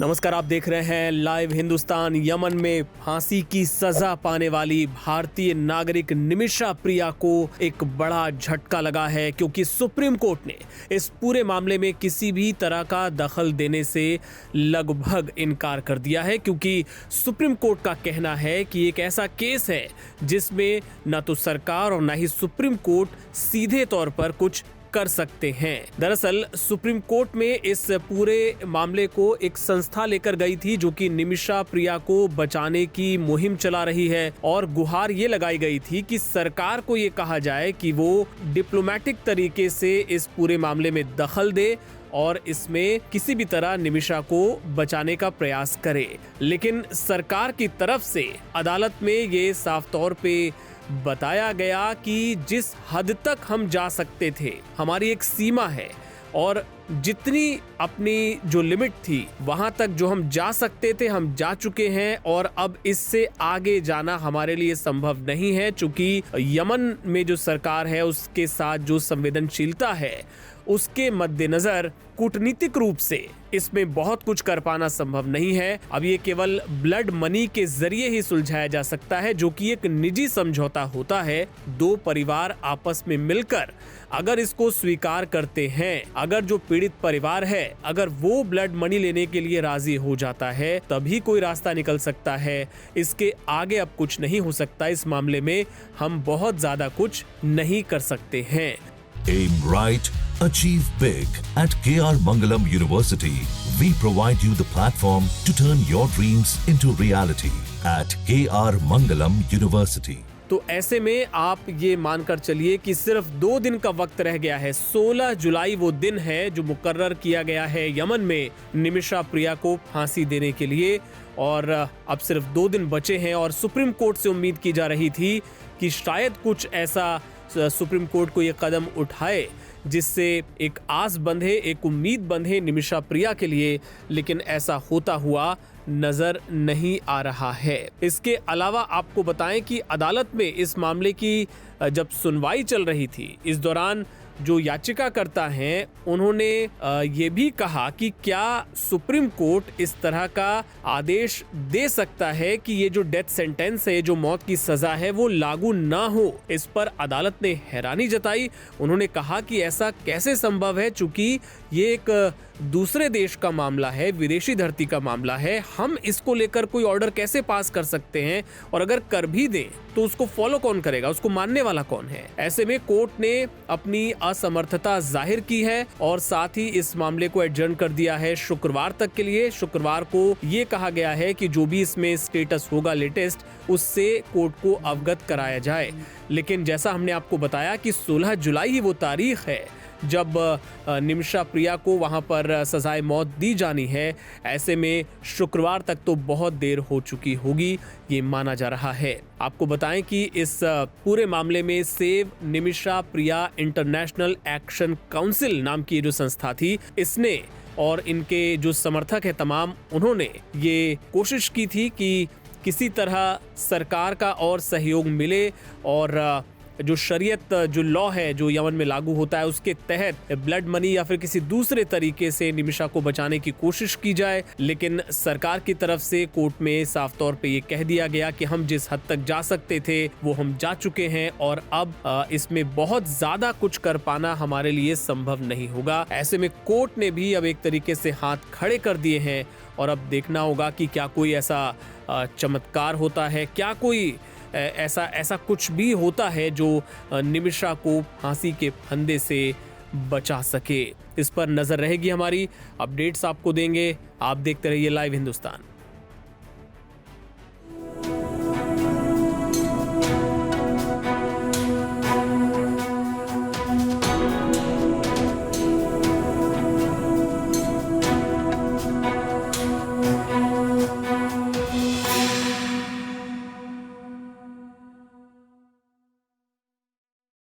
नमस्कार, आप देख रहे हैं लाइव हिंदुस्तान। यमन में फांसी की सजा पाने वाली भारतीय नागरिक निमिषा प्रिया को एक बड़ा झटका लगा है, क्योंकि सुप्रीम कोर्ट ने इस पूरे मामले में किसी भी तरह का दखल देने से लगभग इनकार कर दिया है। क्योंकि सुप्रीम कोर्ट का कहना है कि एक ऐसा केस है जिसमें न तो सरकार और न ही सुप्रीम कोर्ट सीधे तौर पर कुछ कर सकते हैं। दरअसल सुप्रीम कोर्ट में इस पूरे मामले को एक संस्था लेकर गई थी जो कि निमिषा प्रिया को बचाने की मुहिम चला रही है, और गुहार ये लगाई गई थी कि सरकार को ये कहा जाए कि वो डिप्लोमेटिक तरीके से इस पूरे मामले में दखल दे और इसमें किसी भी तरह निमिषा को बचाने का प्रयास करे। लेकिन सरकार की तरफ से अदालत में ये साफ तौर पे बताया गया कि जिस हद तक हम जा सकते थे, हमारी एक सीमा है और जितनी अपनी जो लिमिट थी वहां तक जो हम जा सकते थे हम जा चुके हैं, और अब इससे आगे जाना हमारे लिए संभव नहीं है। चूंकि यमन में जो सरकार है उसके साथ जो संवेदनशीलता है उसके मद्देनजर कूटनीतिक रूप से इसमें बहुत कुछ कर पाना संभव नहीं है। अब ये केवल ब्लड मनी के जरिए ही सुलझाया जा सकता है, जो कि एक निजी समझौता होता है। दो परिवार आपस में मिलकर अगर इसको स्वीकार करते हैं, अगर जो पीड़ित परिवार है अगर वो ब्लड मनी लेने के लिए राजी हो जाता है, तभी कोई रास्ता निकल सकता है। इसके आगे अब कुछ नहीं हो सकता। इस मामले में हम बहुत ज्यादा कुछ नहीं कर सकते हैं। Aim right, achieve big. At KR Mangalam University, we provide you the platform to turn your dreams into reality. At KR Mangalam University. तो ऐसे में आप ये मानकर चलिए कि सिर्फ 2 दिन का वक्त रह गया है। 16 जुलाई वो दिन है जो मुकर्रर किया गया है यमन में निमिषा प्रिया को फांसी देने के लिए, और अब सिर्फ 2 दिन बचे हैं। और सुप्रीम कोर्ट से उम्मीद की जा रही थी कि शायद कुछ ऐसा सुप्रीम कोर्ट को ये कदम उठाए जिससे एक आस बंधे, एक उम्मीद बंधे निमिषा प्रिया के लिए, लेकिन ऐसा होता हुआ नजर नहीं आ रहा है। इसके अलावा आपको बताएं कि अदालत में इस मामले की जब सुनवाई चल रही थी, इस दौरान जो याचिकाकर्ता हैं उन्होंने ये भी कहा कि क्या सुप्रीम कोर्ट इस तरह का आदेश दे सकता है कि ये जो डेथ सेंटेंस है, जो मौत की सजा है, वो लागू ना हो। इस पर अदालत ने हैरानी जताई। उन्होंने कहा कि ऐसा कैसे संभव है, चूंकि ये एक दूसरे देश का मामला है, विदेशी धरती का मामला है, हम इसको लेकर कोई ऑर्डर कैसे पास कर सकते हैं, और अगर कर भी दें तो उसको फॉलो कौन करेगा, उसको मानने वाला कौन है। ऐसे में कोर्ट ने अपनी असमर्थता जाहिर की है और साथ ही इस मामले को एडजर्न कर दिया है शुक्रवार तक के लिए। शुक्रवार को ये कहा गया है कि जो भी इसमें स्टेटस होगा लेटेस्ट, उससे कोर्ट को अवगत कराया जाए। लेकिन जैसा हमने आपको बताया कि 16 जुलाई ही वो तारीख है जब निमिषा प्रिया को वहां पर सजाए मौत दी जानी है। ऐसे में शुक्रवार तक तो बहुत देर हो चुकी होगी, ये माना जा रहा है। आपको बताएं कि इस पूरे मामले में सेव निमिषा प्रिया इंटरनेशनल एक्शन काउंसिल नाम की जो संस्था थी, इसने और इनके जो समर्थक है तमाम, उन्होंने ये कोशिश की थी कि किसी तरह सरकार का और सहयोग मिले और जो शरीयत, जो लॉ है जो यमन में लागू होता है, उसके तहत ब्लड मनी या फिर किसी दूसरे तरीके से निमिषा को बचाने की कोशिश की जाए। लेकिन सरकार की तरफ से कोर्ट में साफ तौर पे ये कह दिया गया कि हम जिस हद तक जा सकते थे वो हम जा चुके हैं, और अब इसमें बहुत ज्यादा कुछ कर पाना हमारे लिए संभव नहीं होगा। ऐसे में कोर्ट ने भी अब एक तरीके से हाथ खड़े कर दिए हैं, और अब देखना होगा कि क्या कोई ऐसा चमत्कार होता है, क्या कोई ऐसा कुछ भी होता है जो निमिषा को फांसी के फंदे से बचा सके। इस पर नजर रहेगी हमारी, अपडेट्स आपको देंगे। आप देखते रहिए लाइव हिंदुस्तान।